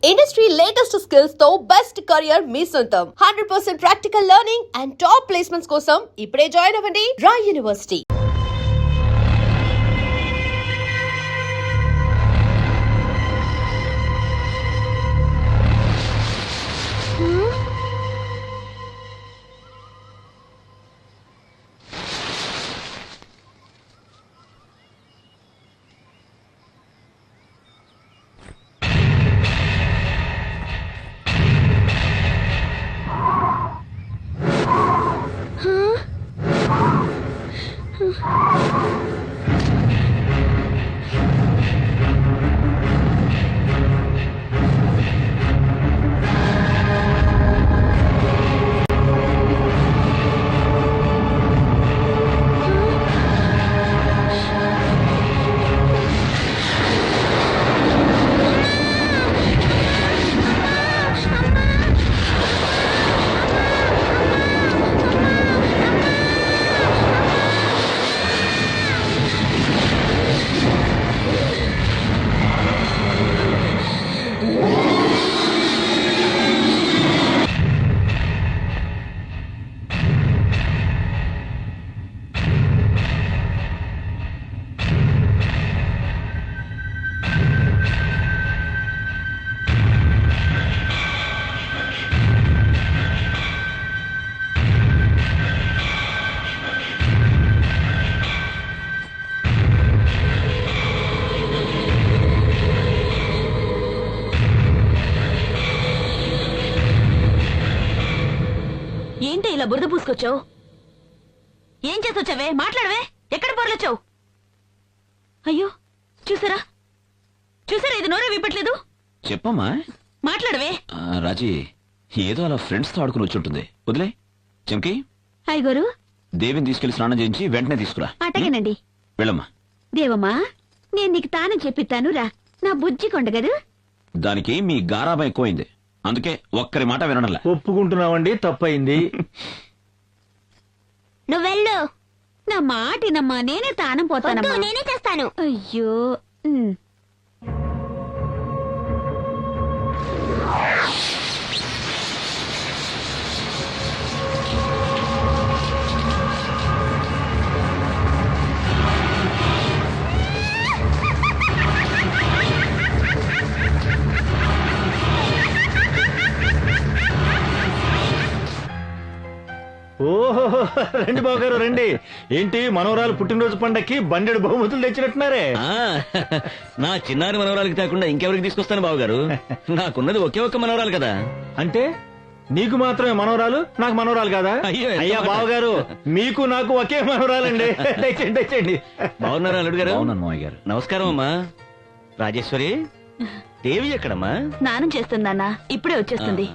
Industry latest skills తో best career మీ సొంతం 100% practical learning and top placements కోసం ఇప్పుడే జాయిన్ అవ్వండి రా యూనివర్సిటీ. ఏంటి ఇలా బురద పూసుకొచ్చావు? ఏం చేసొచ్చావే? మాట్లాడవే. ఎక్కడ బోర్లొచ్చావు? అయ్యో చూసారా చూసారా, ఇది నోరే విప్పట్లేదు. చెప్పమ్మా. మాట్లాడవే. రాజీ ఏదో అలా ఫ్రెండ్స్ తో ఆడుకుని వచ్చి ఉంటుంది. వదిలే. చెంకి అయ్యగారు, దేవిని తీసుకెళ్లి స్నానం చేయించి వెంటనే తీసుకురా. అటగనండి. వెళ్ళమ్మా. దేవమ్మా, నేను నీకు తానే చెప్పిస్తాను రా. నా బుజ్జి కొండగదు. దానికి మీ గారాబం ఎక్కువైంది, అందుకే ఒక్కరి మాట వినడంలా. ఒప్పుకుంటున్నావండి, తప్పయింది. నువ్వెళ్ళు. నా మాటినమ్మా, నేనే తానం పోతానమ్మా. నేనే చేస్తాను. అయ్యో ఓహో, రండి బావగారు రండి. ఏంటి మనవరాలు పుట్టినరోజు పండక్కి బండెడు బహుమతులు తెచ్చినట్టున్నారే. నా చిన్నారి మనవరాలకి కాకుండా ఇంకెవరికి తీసుకొస్తాను బావగారు? నాకున్నది ఒకే ఒక్క మనవరాలు కదా. అంటే నీకు మాత్రమే మనవరాలు, నాకు మనవరాలు కాదా? అయ్యా బావగారు, మీకు నాకు ఒకే మనవరాలండి. తెచ్చండి తెచ్చండి. బాగున్నారా అల్లుడు గారు? మామయ్య గారు. నమస్కారం అమ్మా. రాజేశ్వరి, దేవి ఎక్కడమ్మా? స్నానం చేస్తుందన్నా, ఇప్పుడే వచ్చేస్తుంది.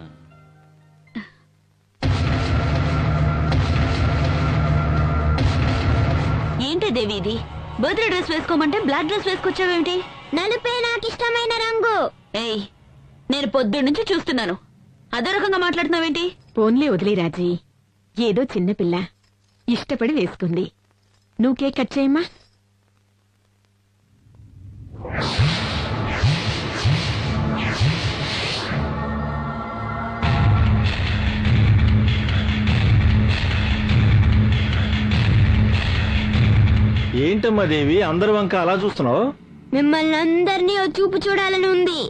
ఏంటి దేవి ఇది? బర్త్డే డ్రెస్ వేసుకోమంటే బ్లాక్ డ్రెస్ వేసుకొచ్చావేంటి? నలుపే నాకు ఇష్టమైన రంగు. ఏయ్, నేను పొద్దున్న నుంచి చూస్తున్నాను, అదే రకంగా మాట్లాడుతున్నావేంటి? పోన్లే వదిలే రాజీ, ఏదో చిన్నపిల్ల ఇష్టపడి వేసుకుంది. నువ్వు కేక్ కట్ చేయమ్మా. ఏంటమ్మా దేవి, అందరి వంక అలా చూస్తున్నావు? మిమ్మల్ని అందరినీ చూపు చూడాలని ఉంది.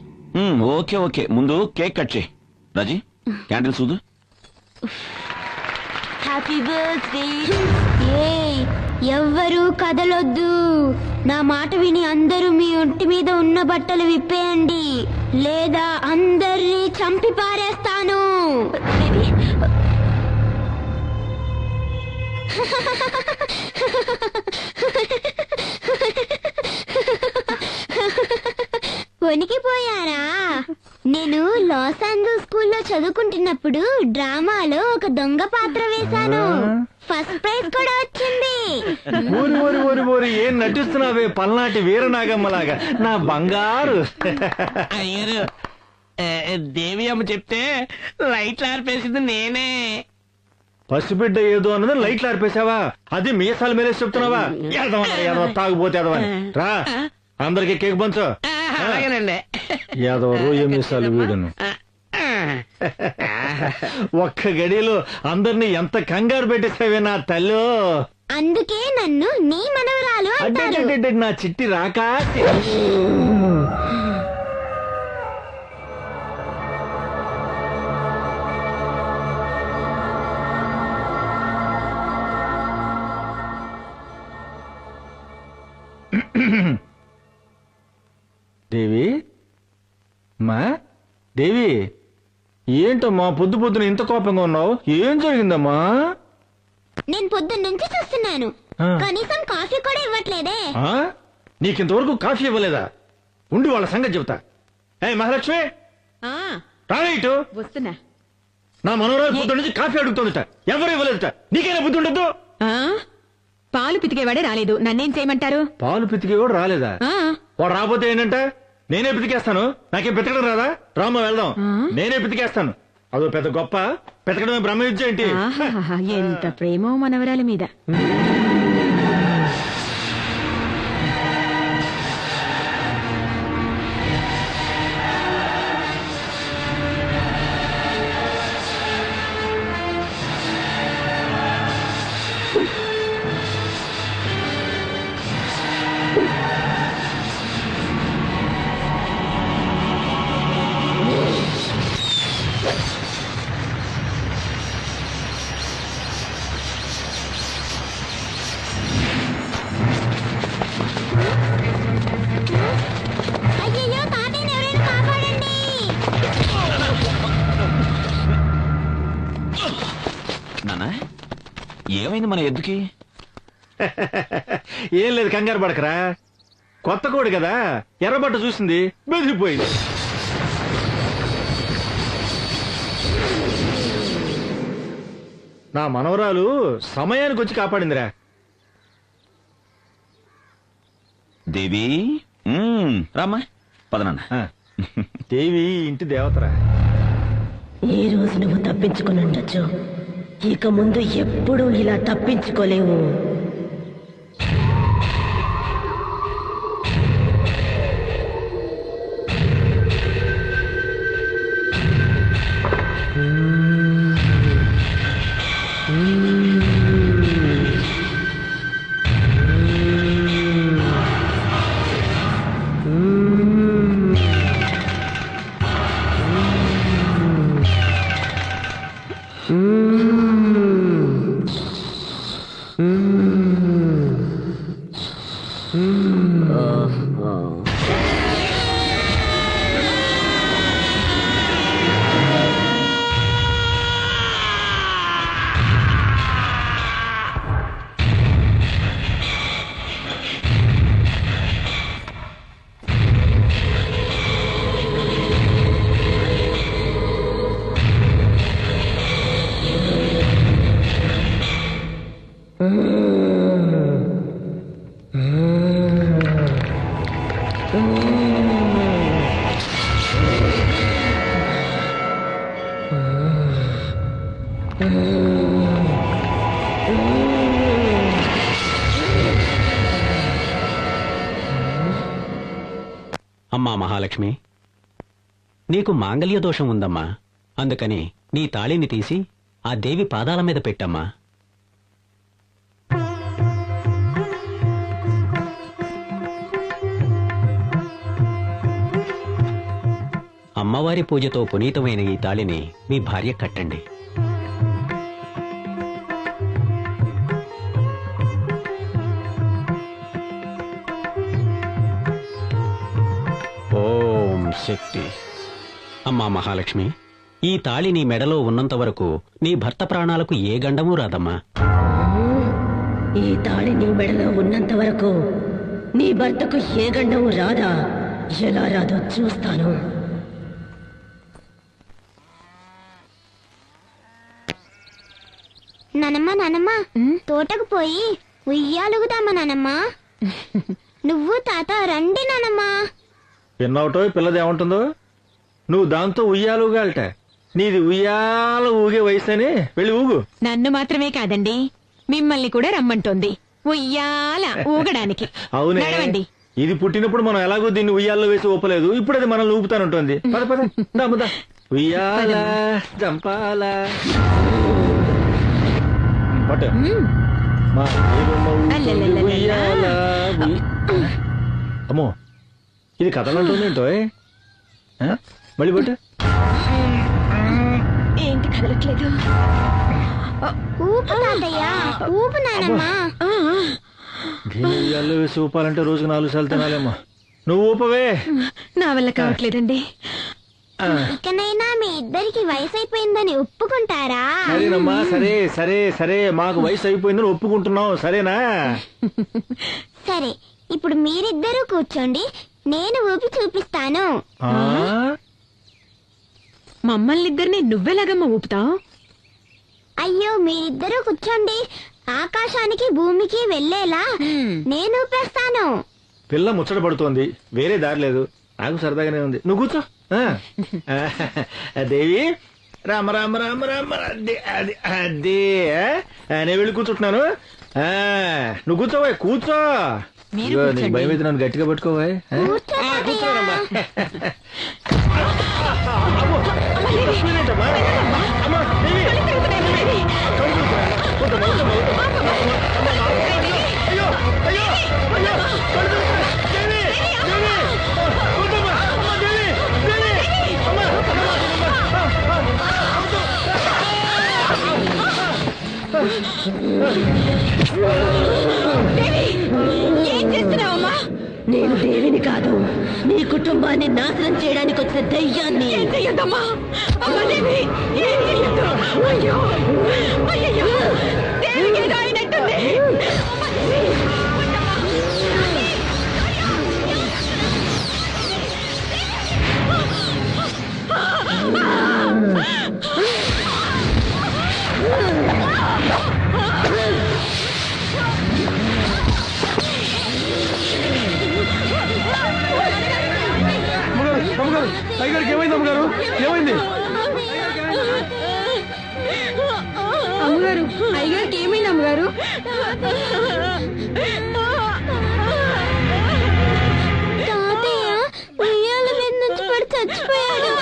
ఓకే ఓకే, ముందు కేక్ కట్ చేయి. రాజీ, క్యాండిల్ చూదు. Happy birthday. ఎవ్వరూ కదలొద్దు. నా మాట విని అందరూ మీ ఒంటి మీద ఉన్న బట్టలు విప్పేయండి, లేదా అందరినీ చంపి పారేస్తాను. వణికిపోయారా? నేను లాస్ ఏంజల్స్ స్కూల్లో చదువుకుంటున్నప్పుడు డ్రామాలో ఒక దొంగ పాత్ర వేశాను. ఫస్ట్ ప్రైజ్ కూడా వచ్చింది. ఊరి ఊరి ఊరి ఊరి ఏం నటిస్తున్నావే, పల్నాటి వీరనాగమ్మలాగా నా బంగారు. అయ్యారు, దేవి అమ్మ చెప్తే లైట్లు ఆర్పేసింది నేనే. పసిబిడ్డ ఏదో అన్నది లైట్లు ఆర్పేసావా? అది మీసాల మీద చెప్తున్నావా? తాగుపోతే రా, అందరికి కేక్ పంచు. అలాగేనండి యాదవ రోజు మిసాలు వీడును ఒక్క గడిలో అందరినీ ఎంత కంగారు పెట్టేసావే నా తల్లో. అందుకే నన్ను నీ మనవరాలు అడ్డే నా చిట్టి రాక దేవి మా దేవి ఏంటమ్మా పొద్దు పొద్దున ఇంత కోపంగా ఉన్నావు? ఏం జరిగిందమ్మా? నేను పొద్దున్న నుంచి చూస్తున్నాను ఆ. కనీసం కాఫీ కూడా ఇవ్వట్లేదే. ఆ? నీకింతవరకు కాఫీ ఇవ్వలేదా? ఉండి వాళ్ళ సంగతి చెబుతా. ఏ మహాలక్ష్మి ఆ, రాలే ఇటు. వస్తున్నా. నా మనోరాలు పొద్దు నుంచి కాఫీ అడుగుతుందట, ఎవరు ఇవ్వలేదట. నీకైనా బుద్ధి ఉండద్దు. ఆ, పాలు పితికేవాడే రాలేదు, నన్నేం చేయమంటారు? పాలు పితికి కూడా రాలేదా? ఆ, వాడు రాబోతే ఏంటంటే నేనే పితికేస్తాను. నాకేం పితకడం రాదా? రామ్మ వెళ్దాం. నేనే పితికేస్తాను. అదో పెద్ద గొప్ప పితకడమే బ్రహ్మ విద్య ఏంటి? ఆహాహా, ఎంత ప్రేమో మనవరాలి మీద. అయ్యయ్యో తాతయ్యని ఎవరైనా కాపాడండి. నానా ఏమైంది మన ఎద్దుకి? ఏం లేదు, కంగారు పడకరా. కొత్త కోడి కదా, ఎర్రబట్ట చూసింది, బెదిరిపోయింది. నా మనవరాలు సమయానికి వచ్చి కాపాడిందిరా. దేవి రామ్మా పద నాన్న. ఆ, దేవి ఇంటి దేవతరా. ఈ రోజు నువ్వు తప్పించుకుని ఉండొచ్చు, ఇక ముందు ఎప్పుడూ ఇలా తప్పించుకోలేవు. అమ్మా మహాలక్ష్మి, నీకు మాంగళ్య దోషం ఉందమ్మా. అందుకని నీ తాళిని తీసి ఆ దేవి పాదాల మీద పెట్టమ్మా. అమ్మవారి పూజతో పునీతమైన ఈ తాళిని మీ భార్య కట్టండి. ఓం శక్తి. అమ్మా మహాలక్ష్మి, ఈ తాళి నీ మెడలో ఉన్నంత వరకు నీ భర్త ప్రాణాలకు ఏ గండమూ రాదమ్మా. ఈ తాళి నీ మెడలో ఉన్నంత వరకు నీ భర్తకు ఏ గండము రాదా? ఎలా రాదో చూస్తాను. నానమ్మ తోటకు పోయి ఉయ్యాలుగుదామా నానమ్మ? నువ్వు తాత రండి నానమ్మ. పిన్నవటో పిల్లది ఏమంటుందో, నువ్వు దాంతో ఉయ్యాలుగాలట. నీది ఉయ్యాల ఊగే వయసని వెళ్ళి ఊగు. నన్ను మాత్రమే కాదండి, మిమ్మల్ని కూడా రమ్మంటోంది ఉయ్యాల ఊగడానికి. అవునే, నడవండి. ఇది పుట్టినప్పుడు మనం ఎలాగో దీన్ని ఉయ్యాల్లో వేసి ఊపలేదు, ఇప్పుడు అది మనల్ని ఊపుతానుంటుంది. పద పద దాముదా ఉయ్యాల జంపాల పట్టు. మా ఊరమ్మ ఊపుతుంది ఉయ్యాల, అమ్మో ఇది కథలు అంటుందేంటో. మళ్ళీ పట్టు. ఏంటి కదలట్లేదు? ఊపు తాతయ్యా, ఊపు నానమ్మా. దీన్ని ఉయ్యాల్లో వేసి ఊపాలంటే రోజుకు 4 సార్లు తినాలేమ్మా. నువ్వు ఊపవే. నా వల్ల కావట్లేదండి. ఇకనైనా మీ ఇద్దరికి వయసు అయిపోయిందని ఒప్పుకుంటారా? సరేనమ్మా, సరే సరే సరే, మాకు వయసు అయిపోయిందని ఒప్పుకుంటున్నాం, సరేనా? సరే, ఇప్పుడు మీరిద్దరూ కూర్చోండి, నేను ఊపి చూపిస్తాను. ఆ? మమ్మల్ని ఇద్దరిని నువ్వెలాగమ్మా ఊపుతావు? అయ్యో, మీరిద్దరూ కూర్చోండి, ఆకాశానికి భూమికి వెళ్ళేలా నేను ఊపేస్తాను. పిల్ల ముచ్చట పడుతోంది, వేరే దారి లేదు. నాకు సరదాగానే ఉంది, నువ్వు కూర్చో. దేవి రామ రామ రామ రామ, అదే అది అదే. నేను వెళ్ళి కూర్చుంటున్నాను. నువ్వు కూర్చోవా, కూర్చో. ఇదిగో, నీకు భయం అయితే నన్ను గట్టిగా పట్టుకోవా. కూర్చో తాతయ్య. ఏం చేస్తున్నావమ్మా? నేను దేవిని కాదు, నీ కుటుంబాన్ని నాశనం చేయడానికి వచ్చిన దయ్యాన్ని. ఏం చెయ్యొద్దమ్మా. అమ్మా దేవి, ఏం చెయ్యొద్దు. అయ్యో అయ్యో, దేవికి ఏదో అయినట్టుంది. అమ్మా దేవి, అయ్యగారికి ఏమైంది అమ్మగారు? ఏమైంది? అమ్మగారు, అయ్యగారికి ఏమైంది అమ్మగారు? తాతయ్య ఉయ్యాల మీద నుంచి పడి చచ్చిపోయాడు.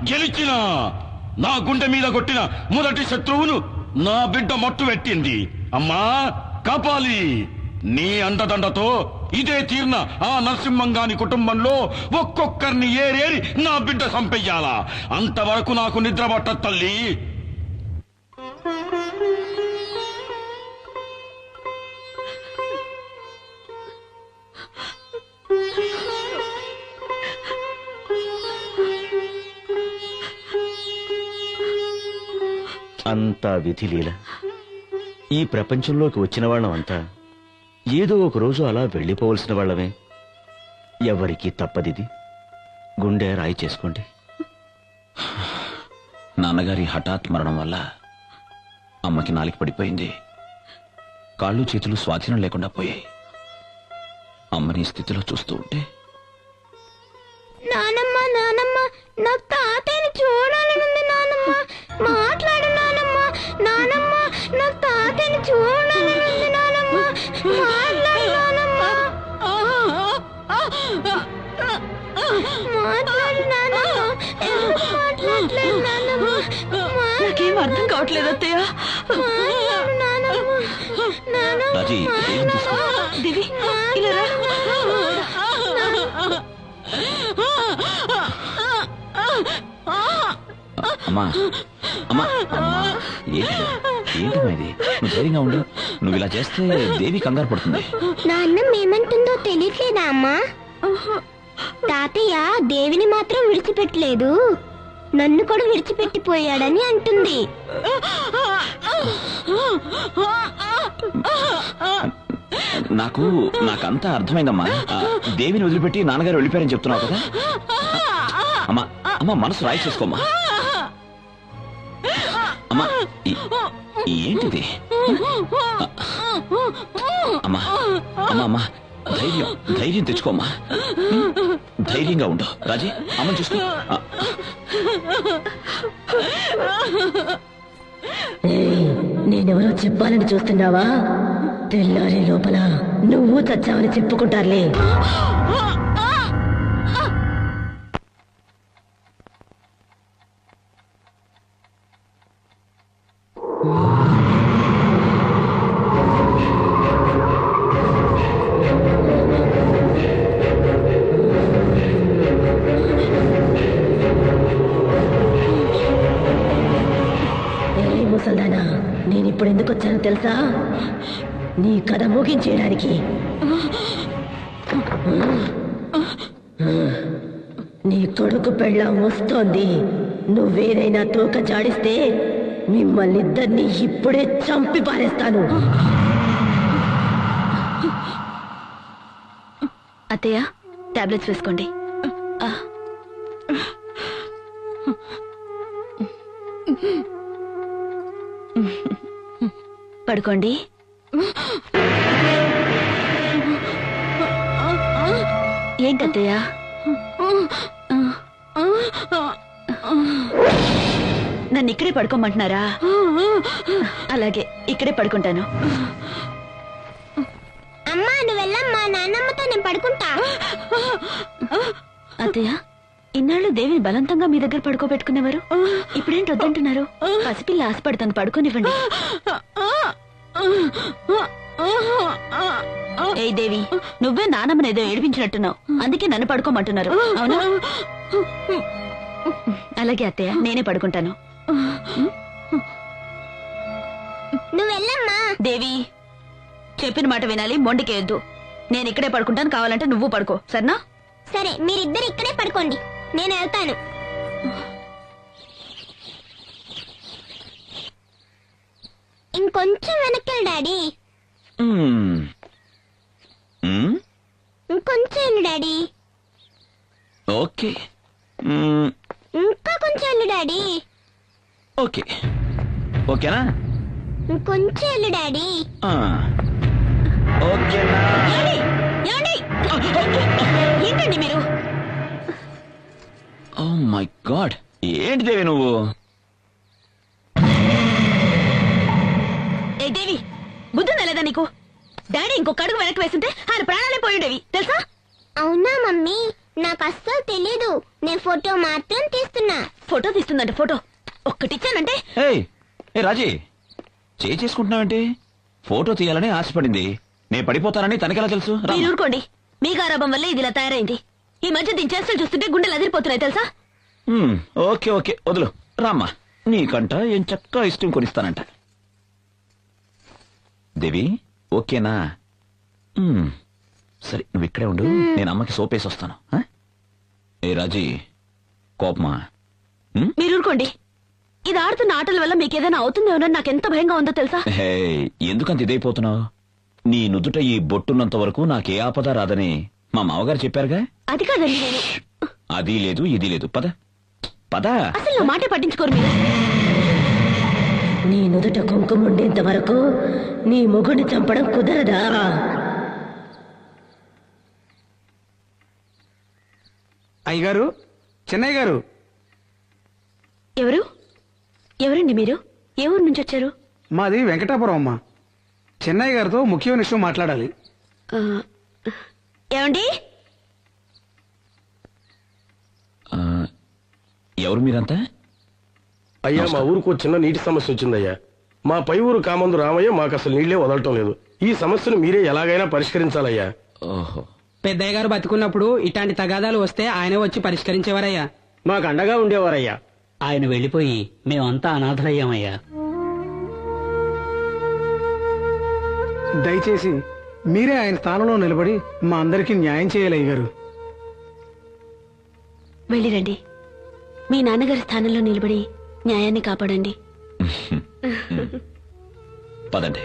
గెలిచిన నా గుండె మీద కొట్టిన మొదటి శత్రువును నా బిడ్డ మట్టు పెట్టింది. అమ్మా కాపాలి, నీ అండదండతో ఇదే తీర్న ఆ నరసింహంగాని కుటుంబంలో ఒక్కొక్కరిని ఏరేరి నా బిడ్డ సంపెయ్యాలా. అంతవరకు నాకు నిద్ర పట్టదు తల్లి. అంతా విధిలీల. ఈ ప్రపంచంలోకి వచ్చిన వాళ్ళం అంతా ఏదో ఒక రోజు అలా వెళ్ళిపోవలసిన వాళ్ళమే. ఎవరికీ తప్పదిది. గుండె రాయి చేసుకోండి. నాన్నగారి హఠాత్ మరణం వల్ల అమ్మకి నాలిక పడిపోయింది. కాళ్ళు చేతులు స్వాధీనం లేకుండా పోయాయి. అమ్మని ఈ స్థితిలో చూస్తూ ఉంటే నానమ్మ నానమ్మ, నాకు తాతయ్యని చూడాలనుంది నానమ్మ. మాట్లాడు నానమ్మ. నానమ్మ, నాకు తాతయ్యని చూడాలనుంది నానమ్మ. మాట్లాడు నానమ్మ. మాట్లాడు నానమ్మ. ఎందుకు మాట్లాడలేదు నానమ్మ? నాకేం అర్థం కావట్లేదు అత్తయ్య. మాట్లాడు నానమ్మ. నానమ్మ, రాజీ, ఏం తీసుకో. దేవి, ఇలా రా. అమ్మా అమ్మా అమ్మా, ఏంటి ఇది? నువ్వు ధైర్యంగా ఉండు. నువ్వు ఇలా చేస్తే దేవి కంగారు పడుతుంది. నాన్న ఏమంటుందో తెలియట్లేదా అమ్మా? తాతయ్య దేవిని మాత్రం విడిచిపెట్టలేదు, నన్ను కూడా విడిచిపెట్టిపోయాడని అంటుంది. నాకంతా అర్థమైందమ్మా. దేవిని వదిలిపెట్టి నాన్నగారు వెళ్ళిపోయారని చెప్తున్నావు కదా. అమ్మా అమ్మా మనసు రాయి చేసుకోమ్మా. అమ్మా ఏంటిది? అమ్మా అమ్మా అమ్మా ధైర్యం తెచ్చుకోమ్మా. ధైర్యంగా ఉండు. రాజీ అమ్మని చూసుకో. నేనెవరో చెప్పాలని చూస్తున్నావా? తెల్లారే లోపల నువ్వు చచ్చావని చెప్పుకుంటారులే. ముసల్దానా, నేనిప్పుడు ఎందుకు వచ్చానో తెలుసా? నీ కథ ముగించేయడానికి. నీ కొడుకు పెళ్ళాం వస్తోంది. నువ్వేదైనా తోక జాడిస్తే మిమ్మల్ని ఇద్దరిని ఇప్పుడే చంపి పారేస్తాను. అత్తయ్య, టాబ్లెట్స్ వేసుకోండి. పడుకోండి. ఏంటత్తయ్య? నన్ను ఇక్కడే పడుకోమంటున్నారా? అలాగే ఇక్కడే పడుకుంటాను. అమ్మా నువ్వు వెళ్ళమ్మా, నాన్నమ్మతో నేను పడుకుంటా. అత్తయ్య, ఇన్నాళ్ళు దేవిని బలవంతంగా మీ దగ్గర పడుకోబెట్టుకునేవారు, ఇప్పుడేంటి వద్దంటున్నారు? పసిపిల్ల ఆశపడుతుంది, పడుకోనివ్వండి. ఏ దేవి, నువ్వే నానమ్మని ఏదో ఏడిపించినట్టున్నావు, అందుకే నన్ను పడుకోమంటున్నారు, అవునా? అలాగే అత్తయ్య, నేనే పడుకుంటాను. నువ్వు వెళ్ళమ్మా. దేవి, చెప్పిన మాట వినాలి, మొండికేయద్దు. నేను ఇక్కడే పడుకుంటాను, కావాలంటే నువ్వు పడుకో, సరేనా? సరే, మీరిద్దరు ఇక్కడే పడుకోండి, నేను వెళ్తాను. ఇంకొంచెం వెనక్కి డాడీ. ఇంకొంచెం డాడీ. ఓకే. ఇంకా కొంచెం డాడీ. ఓకే ఓకేనా? ఇంకొంచెం డాడీ. ఓకేనా? ఏంటండి మీరు? ఓ మై గాడ్, ఏంటి దేవి నువ్వు? ఏ దేవి, బుద్ధి నెలదా నీకు? డాడీ ఇంకొక అడుగు వెనక్కి వేస్తుంటే ఆయన ప్రాణాలే పోయిండేవి, తెలుసా? అవునా మమ్మీ, నాకు అస్సలు తెలీదు. నేను ఫోటో మాత్రం తీస్తున్నా. ఫోటో తీస్తుందంటే ఫోటో ఒక్కటిచ్చానంటే. ఏ రాజీ, చేసుకుంటున్నావంటే? ఫోటో తీయాలని ఆశపడింది, నేను పడిపోతానని తనకెలా తెలుసు? మీరు ఊరుకోండి, మీ గారాబం వల్లే ఇది ఇలా తయారైంది. ఈ మధ్య దీని చేష్టలు చూస్తుంటే గుండెలు అదిరిపోతున్నాయి, తెలుసా? ఓకే ఓకే వదులు రామ్మా, నీకంట ఏం చక్కగా ఇష్టం కొనిస్తానంట. దేవి ఓకేనా? సరే, నువ్వు ఇక్కడే ఉండు, నేను అమ్మకి సోపేసి వస్తాను. ఏ రాజీ, కోపమా? మీరు ఊరుకోండి, ఇది ఆడుతున్న ఆటల వల్ల మీకు ఏదైనా అవుతుందేమో నాకెంత భయంగా ఉందో తెలుసా? ఎందుకంత ఇదైపోతున్నావు? నీ నుదుట ఈ బొట్టున్నంత వరకు నాకే ఆపద రాదని మా మామగారు చెప్పారుగా. అది కాదండి, నేను అది లేదు ఇది లేదు, పద పద. అసలు నా మాటే పట్టించుకోరు మీరు. నీ నుదుట కుంకుమ ఉండేంత వరకు నీ మొగుడిని చంపడం కుదరదా? అయ్యగారు, చెన్నయ్య గారు. ఎవరు? ఎవరండి మీరు? ఏ ఊరు నుంచి వచ్చారు? మాది వెంకటాపురం అమ్మా. చెన్నయ్య గారితో ముఖ్యమైన విషయం మాట్లాడాలి. ఏమండి? ఎవరు మీరంతా? అయ్యా, మా ఊరుకు చిన్న నీటి సమస్య వచ్చిందయ్యా. మా పై ఊరు కామందు రామయ్య మాకు అసలు నీళ్లే వదలటం లేదు. ఈ సమస్యను మీరే ఎలాగైనా పరిష్కరించాలయ్యా. ఓహో, పెద్దయ్య గారు బతికున్నప్పుడు ఇట్లాంటి తగాదాలు వస్తే ఆయనే వచ్చి పరిష్కరించేవారయ్యా, మాకు అండగా ఉండేవారయ్యా. ఆయన వెళ్లిపోయి మేమంతా అనాథలయ్యామయ్యా. దయచేసి మీరే ఆయన స్థానంలో నిలబడి మా అందరికీ న్యాయం చేయాలి అయ్యగారు. వెళ్ళిరండి. మీ నాన్నగారి స్థానంలో నిలబడి న్యాయాన్ని కాపాడండి. పదండి.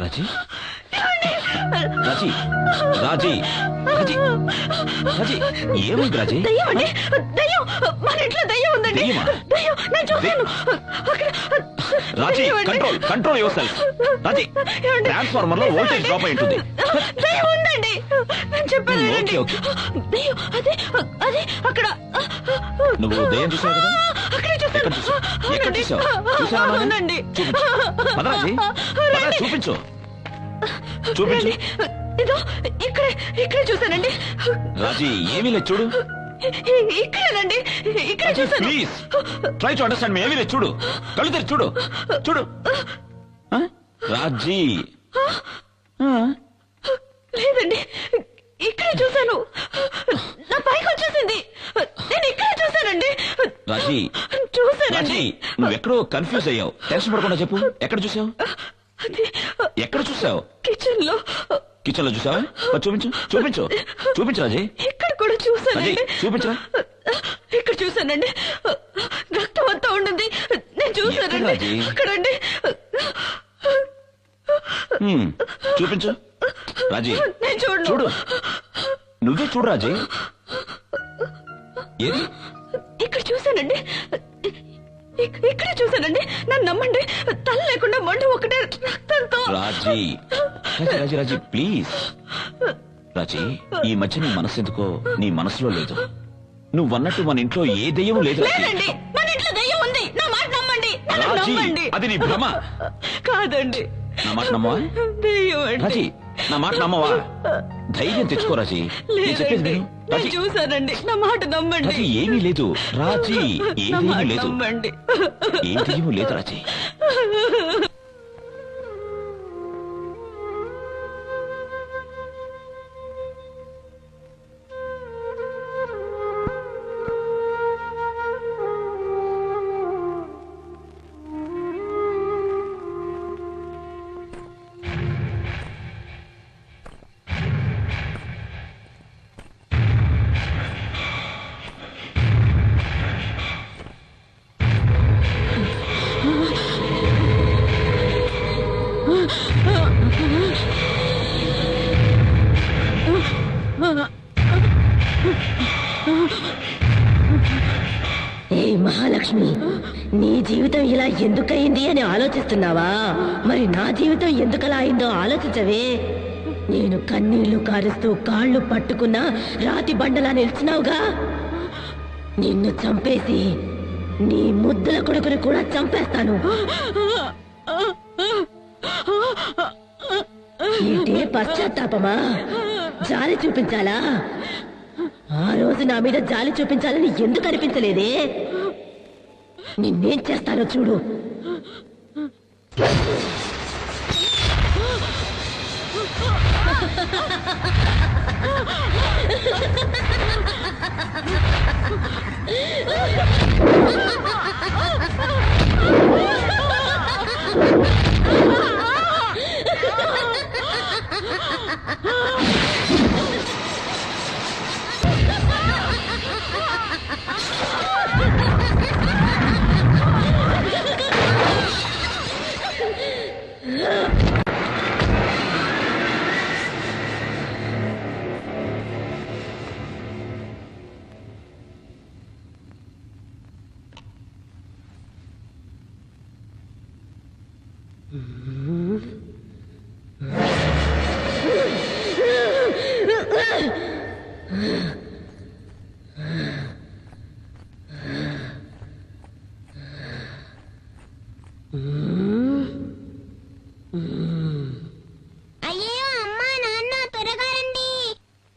రాజీ రాజీ రాజీ రాజీ రాజీ ఏమైంది రాజీ? దయ్యం అండి, దయ్యం. మన ఇంట్లో దయ్యం ఉందండి. దయ్యమా? దయ్యం, నేను చూశాను. అక్కడ రాజీ దయ్యం అండి. Control control yourself. Raji ఏమండి? ట్రాన్స్ఫార్మర్ లో వోల్టేజ్ డ్రాప్ అయి ఉంటుంది. దయ్యం ఉందండి. నేను చెప్పాను ఓకే, వినండి. ఓకే. దయ్యం అదే అదే అక్కడ. నువ్వు దయ్యం చూసావు కదా? అక్కడే ఎక్కడ చూశాను. చూసావు? ఎక్కడ అవునండి. చూసావు? చూసావా? అవునండి. చూపించు. పద రాజీ, పద, రండి. చూపించు చూపించు. రండి. ఇదో ఇక్కడే ఇక్కడే చూశానండి. రాజీ ఏమీ లేదు చూడు. ఇక్కడేనండి, ఇక్కడే చూశాను. ప్లీజ్ ట్రై టు అండర్స్టాండ్ మీ. ఏమీ లేదు చూడు, కళ్ళు తెరి చూడు చూడు. ఆ? రాజీ లేదండి, ఇక్కడే చూశాను. నా పైకి వచ్చేసింది. నేను ఇక్కడే చూశానండి. రాజీ చూశానండి. రాజీ నువ్వెక్కడో కన్ఫ్యూజ్ అయ్యావు. టెన్షన్ పడకుండా చెప్పు, ఎక్కడ చూసావు? ఎక్కడ చూసావు? కిచెన్ లో. కిచెన్ లో చూసావా? చూపించు చూపించు చూపించు రాజీ. ఇక్కడ కూడా చూశానండి. రాజీ చూపించరా. ఇక్కడ చూసానండి, రక్తం అంతా ఉండింది. నేను చూసానండి అక్కడండి. చూపించు రాజీ. నేను చూడు, నువ్వే చూడు రాజీ. ఏది? ఇక్కడ చూసానండి, ఇక్కడ చూసానండి. నన్ను నమ్మండి, తల లేకుండా మండు ఒకటే రక్తంతో. రాజీ రాజీ రాజీ ప్లీజ్. రాజీ, ఈ మధ్య నీ మనసు ఎందుకో నీ మనసులో లేదు. నువ్వన్నట్టు మన ఇంట్లో ఏ దెయ్యం లేదు. లేదండి, మన ఇంట్లో దెయ్యం ఉంది. నా మాట నమ్మండి, రాజీ, నమ్మండి. అది నీ భ్రమ. కాదండి, నా మాట నమ్మవా? దెయ్యం అండి. రాజీ, నా మాట నమ్మవా? ధైర్యం తెచ్చుకో రాజీ. నేను చెప్పేది లేదండి, విను. నేను రాజీ, చూసానండి. నా మాట నమ్మండి. రాజీ ఏమీ లేదు. రాజీ ఏ నా దెయ్యం మాట లేదు. నమ్మండి. ఏ దెయ్యం లేదు రాజీ. ఏ మహాలక్ష్మి, నీ జీవితం ఇలా ఎందుకయింది అని ఆలోచిస్తున్నావా? మరి నా జీవితం ఎందుకలా అయిందో ఆలోచించవే. నేను కన్నీళ్లు కారుస్తూ కాళ్ళు పట్టుకున్నా రాతి బండలా నిలిచినావుగా. నిన్ను చంపేసి నీ ముద్దుల కొడుకుని కూడా చంపేస్తాను. ఏంటే పశ్చాత్తాపమా? జాలి చూపించాలా? ఆ రోజు నా మీద జాలి చూపించాలని ఎందుకు అనిపించలేదే? నిన్నేం చేస్తానో చూడు. అయ్యో అమ్మా నాన్న త్వరగా రండి.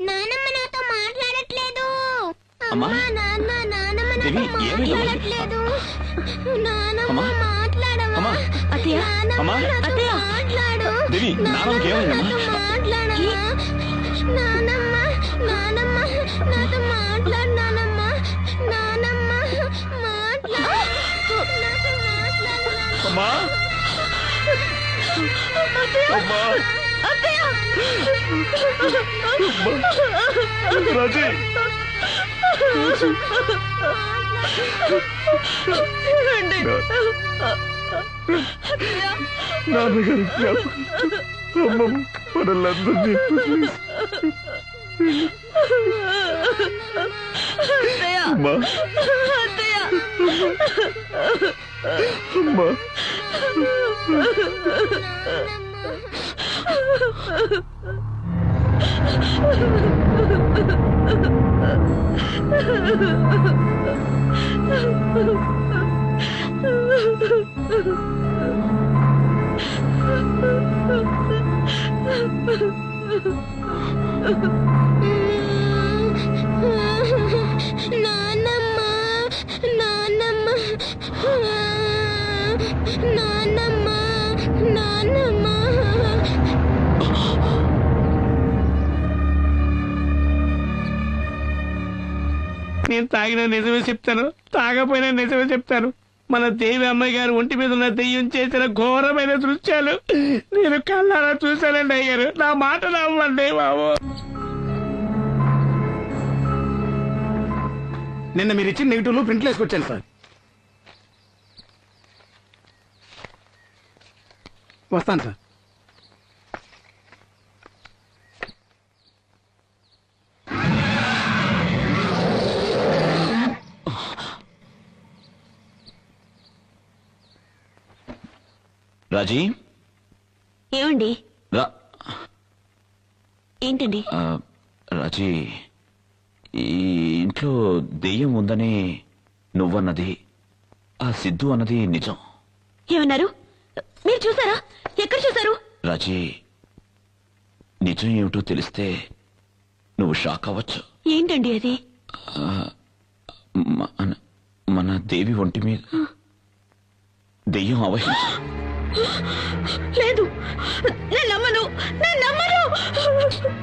నానమ్మ నాతో మాట్లాడట్లేదు. అమ్మా, అమ్మా నాన్న నానమ్మ నాతో దేవి, ఏమైందమ్మా? మాట్లాడట్లేదు. నానమ్మ అమ్మా? మాట్లాడవా? అమ్మా? అత్తయ్య, నానమ్మ అమ్మా? నాతో అత్తయ్య. మాట్లాడు. దేవి, నానమ్మకి ఏమైందమ్మా? నాతో మాట్లాడవా? నానమ్మ నానమ్మ నాతో మాట్లాడు. నానమ్మ నానమ్మ మాట్లాడు. నాతో మాట్లాడు. అమ్మా, అమ్మా, రాజీ, నాన్నగారి జ్ఞాపకం అమ్మమ్మ మనల్లందరినీ అమ్మా అమ్మా నానమ్మ నానమ్మ నానమ్మ నానమ్మ నేను తాగిన నిజమే చెప్తాను, తాగపోయినా నిజమే చెప్తాను. మన దేవి అమ్మాయి గారు ఒంటి మీద ఉన్న దెయ్యం చేసిన ఘోరమైన దృశ్యాలు నేను కళ్ళారా చూశానండి అయ్యారు. నా మాట నమ్మండి బాబు. నిన్న మీరు ఇచ్చిన నెగిటివ్లు ప్రింట్లు వేసుకొచ్చాను సార్. వస్తాను సార్. రాజీ ఏమండి? ఏంటండి? రాజీ, ఈ ఇంట్లో దెయ్యం ఉందని నువ్వన్నది, ఆ సిద్ధు అన్నది నిజం. ఏమన్నారు? మీరు చూసారా? ఎక్కడ చూసారు? రాజీ, నిజం ఏమిటో తెలిస్తే నువ్వు షాక్ అవ్వచ్చు. ఏంటండి అది? మన దేవి ఒంటి మీద దెయ్యం అవహించ. లేదు, నేను నమ్మను.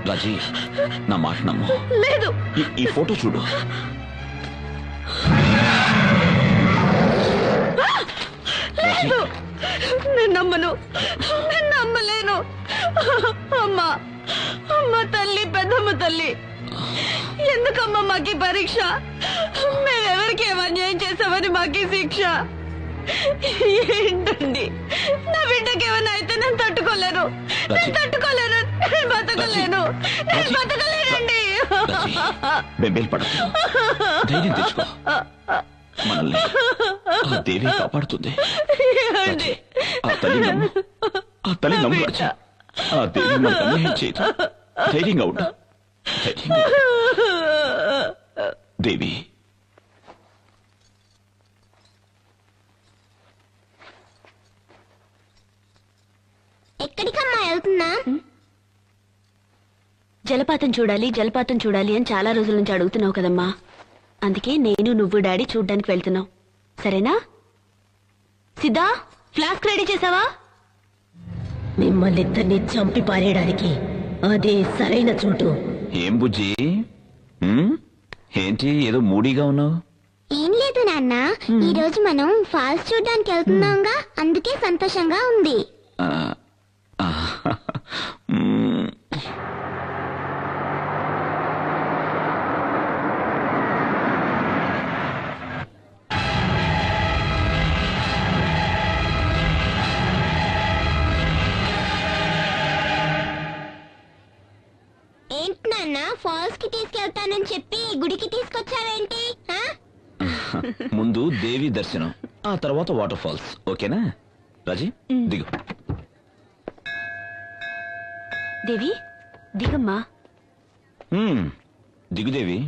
రాజీ, నా మాట నమ్ము. లేదు. ఈ ఫోటో చూడు. లేదు, నేను నమ్మను. నేను నమ్మలేను. అమ్మా, అమ్మ తల్లి, పెద్దమ్మ తల్లి, ఎందుకమ్మా మాకి పరీక్ష? మేమెవరికి ఏమన్యాయం చేసామని మాకి శిక్ష? ఏంటండి, నా బిడ్డకి ఏమైనా అయితే నేను తట్టుకోలేను. నేను బతకలేను. నేను బతకలేనండి. బెంబేలు పడ, ధైర్యం తెచ్చుకో. మనల్ని ఆ దేవి కాపాడుతుంది. ఆ తల్లి నమ్ము. ఆ తల్లి నమ్ము రాజీ. ఆ దేవి మనకు అన్యాయం చేయదు. ధైర్యంగా ఉండు. దేవి, ఎక్కడికమ్మా వెళ్తున్నా? జలపాతం చూడాలి అని చాలా రోజుల నుంచి అడుగుతున్నావు కదమ్మా. అందుకే నేను, నువ్వు, డాడీ చూడ్డానికి వెళ్తున్నావు. సరేనా? సిద్ధా, ఫ్లాస్క్ రెడీ చేసావా? మిమ్మల్ని ఇద్దరిని చంపి పారేయడానికి అదే సరైన చోటు. ఏం బుజ్జి, ఏంటి ఏదో మూడీగా ఉన్నావు? ఏం లేదు నాన్న, ఈ రోజు మనం ఫాల్స్ చూడడానికి వెళ్తున్నాంగా, అందుకే సంతోషంగా ఉంది. ఏంటి నాన్న, ఫాల్స్ కి తీసుకెళ్తానని చెప్పి గుడికి తీసుకొచ్చావేంటి? ముందు దేవి దర్శనం, ఆ తర్వాత వాటర్ ఫాల్స్. ఓకేనా రాజీ? దిగు. దేవి, దిగమ్మా. దిగుదేవి.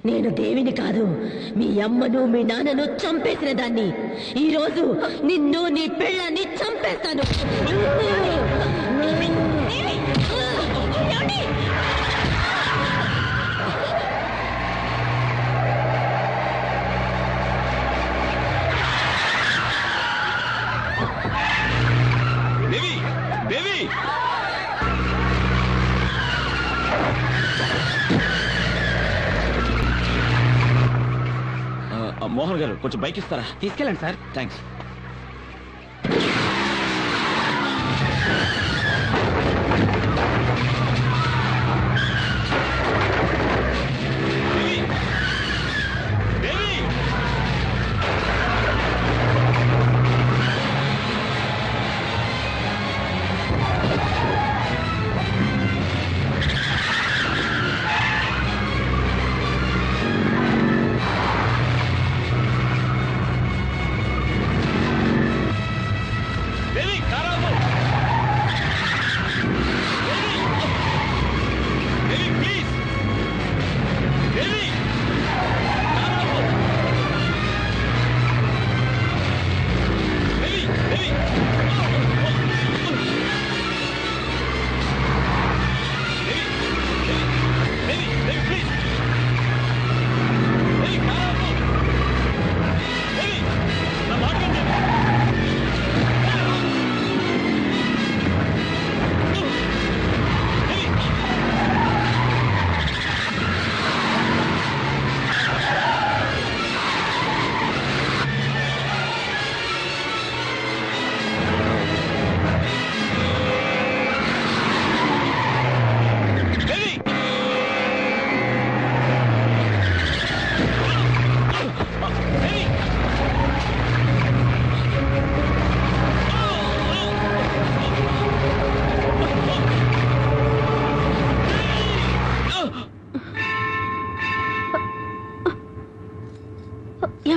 నేను దేవిని కాదు, మీ అమ్మను మీ నాన్నను చంపేసిన దాన్ని. ఈ రోజు నిన్ను, నీ పిల్లని చంపేస్తాను. దేవి, దేవి, మోహన్ గారు కొంచెం బైక్ ఇస్తారా? తీసుకెళ్ళండి సార్. థ్యాంక్స్.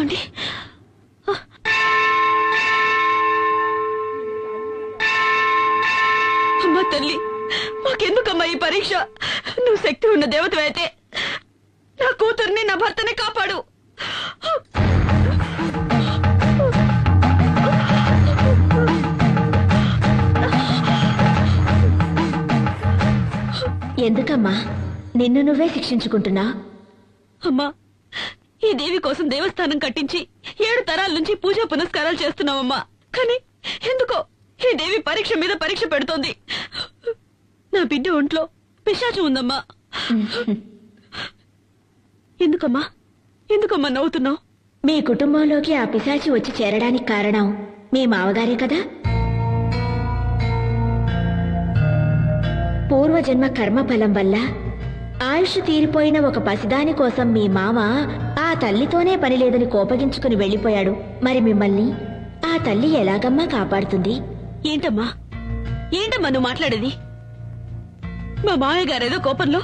ఏమండి అమ్మా తల్లి, మాకెందుకమ్మా ఈ పరీక్ష? నువ్వు శక్తి ఉన్న దేవతవైతే నా కూతుర్ని నా భర్తని కాపాడు. ఎందుకమ్మా నిన్ను నువ్వే శిక్షించుకుంటున్నా? అమ్మా, ఈ దేవి కోసం దేవస్థానం కట్టించి 7 తరాల నుంచి పూజా పునస్కారాలు చేస్తున్నావమ్మా. కానీ ఎందుకో ఈ దేవి పరీక్ష మీద పరీక్ష పెడుతోంది. నా బిడ్డ ఒంట్లో పిశాచం ఉందమ్మా. ఎందుకమ్మా ఎందుకమ్మా నవ్వుతున్నావు? మీ కుటుంబంలోకి ఆ పిశాచి వచ్చి చేరడానికి కారణం మీ మావగారే కదా? పూర్వజన్మ కర్మఫలం వల్ల ఆయుష్ తీరిపోయిన ఒక పసిదాని కోసం మీ మామ ఆ తల్లితోనే పనిలేదని కోపగించుకుని వెళ్లిపోయాడు. మరి మిమ్మల్ని ఆ తల్లి ఎలాగమ్మా కాపాడుతుంది? ఏంటమ్మా నువ్వు మాట్లాడేది? మా మామయ్య గారేదో కోపంలో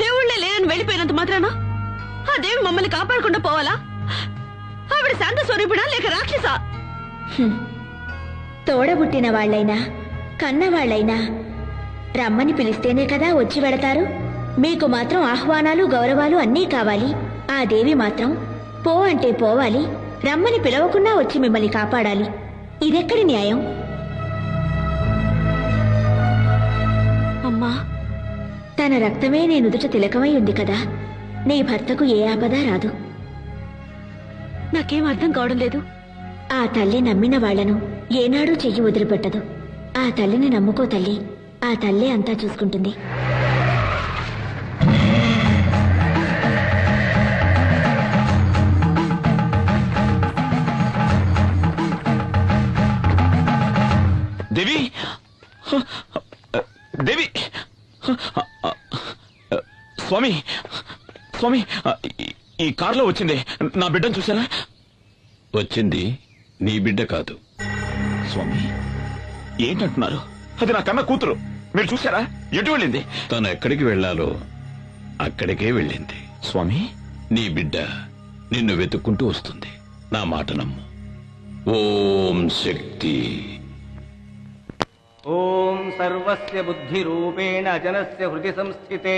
దేవుళ్లే లేదని వెళ్లిపోయినంత మాత్రాన ఆ దేవి మమ్మల్ని కాపాడకుండా పోవాలా? ఆవిడ శాంత స్వరూపిడా లేక రాక్షసా? తోడబుట్టిన వాళ్లైనా కన్నవాళ్లైనా రమ్మని పిలిస్తేనే కదా వచ్చి వెడతారు. మీకు మాత్రం ఆహ్వానాలు గౌరవాలు అన్నీ కావాలి. ఆ దేవి మాత్రం పో అంటే పోవాలి, రమ్మని పిలవకుండా వచ్చి మిమ్మల్ని కాపాడాలి. ఇదెక్కడి న్యాయం? అమ్మా, తన రక్తమే నీ నుదుట తిలకమై ఉంది కదా, నీ భర్తకు ఏ ఆపద రాదు. నాకేం అర్థం కావడం లేదు. ఆ తల్లి నమ్మిన వాళ్లను ఏనాడూ చెయ్యి వదిలిపెట్టదు. ఆ తల్లిని నమ్ముకో తల్లి, ఆ తల్లే అంతా చూసుకుంటుంది. దేవి దేవి స్వామి స్వామి, ఈ కారులో వచ్చింది నా బిడ్డను చూసారా? వచ్చింది నీ బిడ్డ కాదు. స్వామి ఏంటంటున్నారు? అది నా కన్న కూతురు. మీరు చూసారా? ఎటు వెళ్ళింది? తను ఎక్కడికి వెళ్ళాలో అక్కడికే వెళ్ళింది. స్వామి, నీ బిడ్డ నిన్ను వెతుక్కుంటూ వస్తుంది. నా మాట నమ్ము. ఓం శక్తి. ఓం సర్వస్య బుద్ధిరూపేణ జనస్య హృది సంస్థితే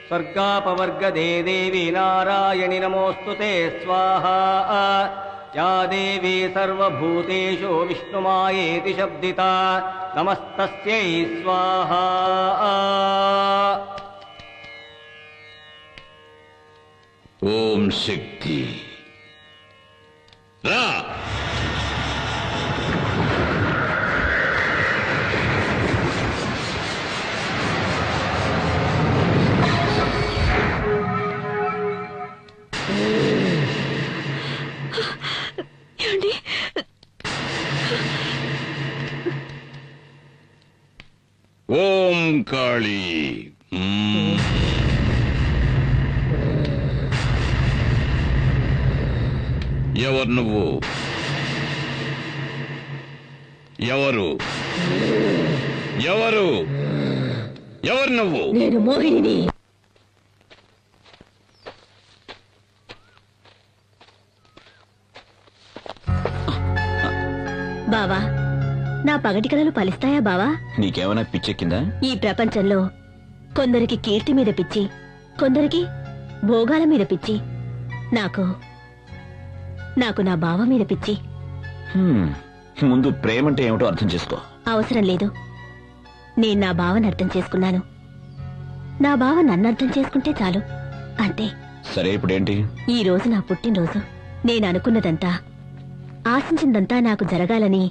స్వర్గాపవర్గదే దేవి నారాయణి నమోస్తుతే స్వాహా. యా దేవీ సర్వభూతేషు విష్ణుమాయేతి శబ్దితా నమస్తస్యై స్వాహా. ఓం శక్తి. రా. ఏమండి? ఓం కాళీ. ఎవరు నువ్వు? ఎవరు ఎవరు ఎవరు నువ్వు? నేను మోహిని. బావా, నా పగటి కలలు ఫలిస్తాయా బావా? నీకేమైనా పిచ్చెక్కిందా? ఈ ప్రపంచంలో కొందరికి కీర్తి మీద పిచ్చి, కొందరికి భోగాల మీద పిచ్చి, నాకు నా బావ మీద పిచ్చి. ముందు ప్రేమంటే ఏమిటో అర్థం చేసుకో. అవసరం లేదు. నేను నా బావని అర్థం చేసుకున్నాను. నా బావ నన్ను అర్థం చేసుకుంటే చాలు. అంతే. సరే, ఇప్పుడేంటి? ఈ రోజు నా పుట్టినరోజు. నేను అనుకున్నదంతా, ఆశించిందంతా నాకు జరగాలని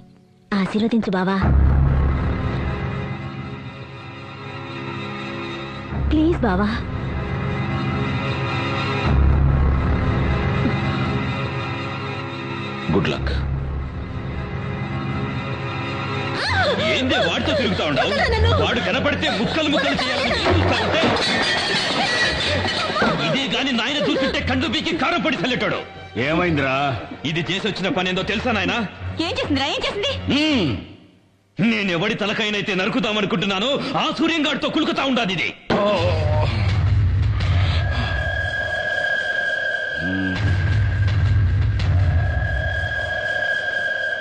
ఆశీర్వదించు బావా. ప్లీజ్ బావా. Good luck. ఏంది వాడితో తిరుగుతా ఉంటావు? వాడు కనపడితే ముక్కలు ముక్కలు చేయాలని చూస్తా ఉంటే ఇదే గాని నాయన చూస్తుంటే కండు పీకి కారం పడి చల్లెట్టాడు. ఏమైందిరా? ఇది చేసి వచ్చిన పని ఏందో తెలుసా నాయన? ఏం చేసిందిరా? ఏం చేసింది? నేనెవడి తలకైనైతే నరుకుతామనుకుంటున్నాను ఆ సూర్యంగాడితో కులుకుతా ఉండాది ఇది.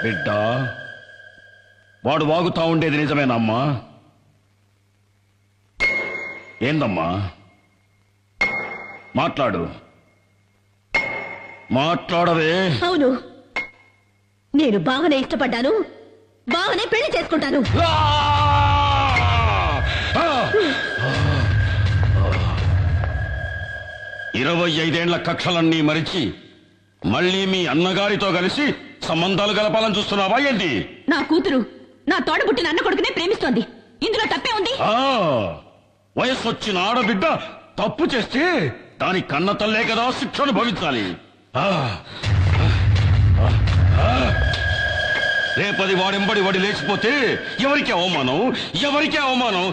బిడ్డ వాడు వాగుతా ఉండేది నిజమేనమ్మా? ఏందమ్మా? మాట్లాడు, మాట్లాడవే. అవును, నేను బావనే ఇష్టపడ్డాను, బావనే పెళ్లి చేసుకుంటాను. 25 కక్షలన్నీ మరిచి మళ్ళీ మీ అన్నగారితో కలిసి సంబంధాలు గలపాలని చూస్తున్నావా ఏంటి? నా కూతురు నా తోడబుట్టిన అన్న కొడుకునే ప్రేమిస్తోంది, ఇందులో తప్పే ఉంది? వయస్సు వచ్చిన ఆడబిడ్డ తప్పు చేస్తే దాని కన్న తల్లే కదా శిక్షను భవించాలి. రేపది వాడెంబడి వాడి లేచిపోతే ఎవరికి అవమానం, ఎవరికి అవమానం?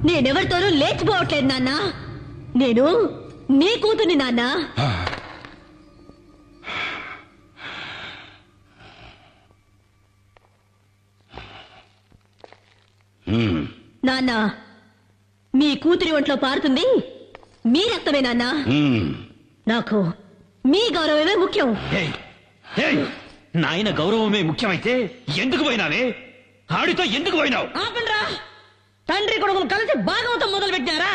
నేనెవరితోనూ లేచిపోవట్లేదు నాన్న, నేను నీ కూతుర్ని నాన్న. నాన్న, మీ కూతురి ఒంట్లో పారుతుంది మీ రక్తమే నాన్న. నాకు మీ గౌరవమే ముఖ్యం. నాయన గౌరవమే ముఖ్యమైతే ఎందుకు పోయినావే? ఆడితో ఎందుకు పోయినావు? ఆపండ్రా, తండ్రి కొడుకులు కలిసి భాగవతం మొదలు పెట్టారా?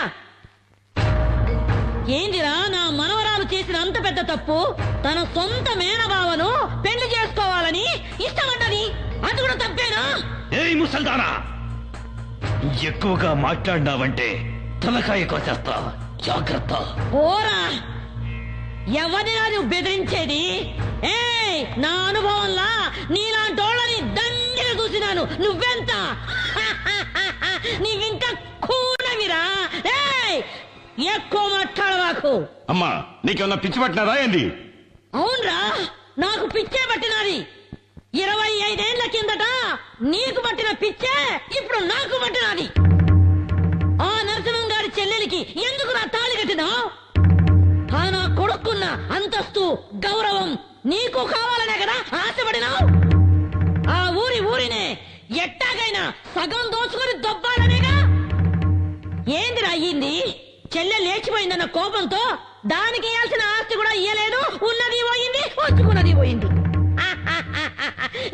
ఏందిరా నా మనవరాలు చేసిన అంత పెద్ద తప్పు? తన సొంత మేనబావను పెళ్లి చేసుకోవాలని ఇష్టపడ్డది, అది కూడా తప్పేనా? ఏయ్ ముసల్దానా, ఎక్కువగా మాట్లాడినావంటే తలకాయ కోసేస్తా, జాగ్రత్త. పోరా, ఎవరినా నువ్వు బెదిరించేది? ఏయ్, నా అనుభవంలా నీలాంటోళ్ళని దండిగా చూసినాను. నువ్వెంత? నీవింకా కూనవిరా. ఏయ్, ఎక్కువ మాట్లాడవాకు. అమ్మా, నీకేమన్నా పిచ్చి పట్టినారా ఏంది? అవునరా, నాకు పిచ్చే పట్టినది. 25 ఏళ్ల కిందట నీకు పట్టిన పిచ్చే ఇప్పుడు నాకు పట్టినది. ఆ నరసింహం గారి చెల్లెలికి ఎందుకు నా తాళి కట్టినావు? ఆ నా కొడుకున్న అంతస్తు గౌరవం నీకు కావాలనే కదా ఆశపడినావు? ఆ ఊరినే ఎట్టాగైనా సగం దోచుకుని దొబ్బాలనేగా. ఏందిరా అయ్యింది? చెల్లె లేచిపోయిందన్న కోపంతో దానికి ఇయ్యాల్సిన ఆస్తి కూడా ఇయ్యలేదు. ఉన్నది పోయింది, వచ్చుకున్నది పోయింది.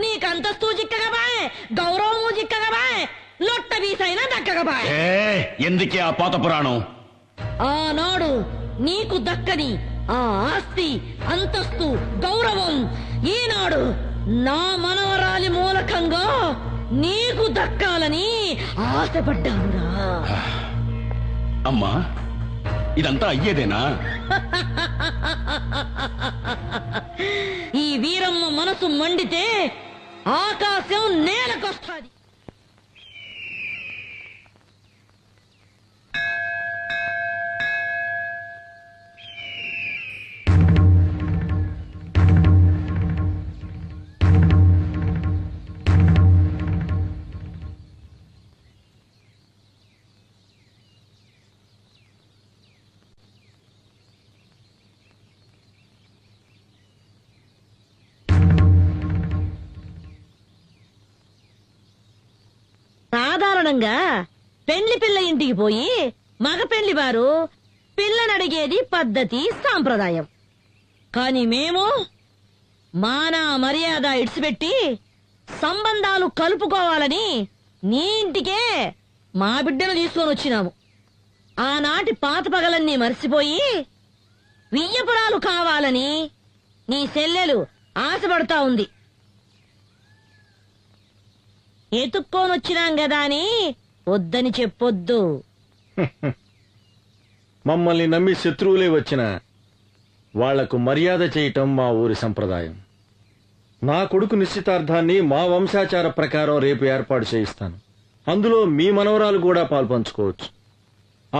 నీకు అంతస్తు చిక్కగా బాయ్, గౌరవము చిక్కగా బాయ్, లొట్ట బీసైనా దక్కగా బాయ్. ఎందుకే ఆ పాత పురాణం? ఆనాడు నీకు దక్కని ఆ ఆస్తి, అంతస్తు, గౌరవం ఈనాడు నా మనవరాలి మూలకంగా నీకు దక్కాలని ఆశపడ్డానురా. అమ్మా, ఇదంతా అయ్యేదేనా? ఈ వీరమ్మ మనసు మండితే ఆకాశం నేలకొస్తాది. సాధారణంగా పెళ్లి పిల్ల ఇంటికి పోయి మగ పెళ్లి వారు పిల్లనడిగేది పద్ధతి, సాంప్రదాయం. కాని మేము మాన మర్యాద ఇడిచిపెట్టి సంబంధాలు కలుపుకోవాలని నీ ఇంటికే మా బిడ్డను తీసుకొని వచ్చినాము. ఆనాటి పాత పగలన్నీ మర్చిపోయి వియ్యపురాలు కావాలని నీ చెల్లెలు ఆశపడతా ఉంది. ఎత్తుక్కోనొచ్చినాం గదా అని వద్దని చెప్పొద్దు. మమ్మల్ని నమ్మి శత్రువులే వచ్చిన వాళ్లకు మర్యాద చేయటం మా ఊరి సంప్రదాయం. నా కొడుకు నిశ్చితార్థాన్ని మా వంశాచార ప్రకారం రేపు ఏర్పాటు చేయిస్తాను. అందులో మీ మనవరాలు కూడా పాల్పంచుకోవచ్చు.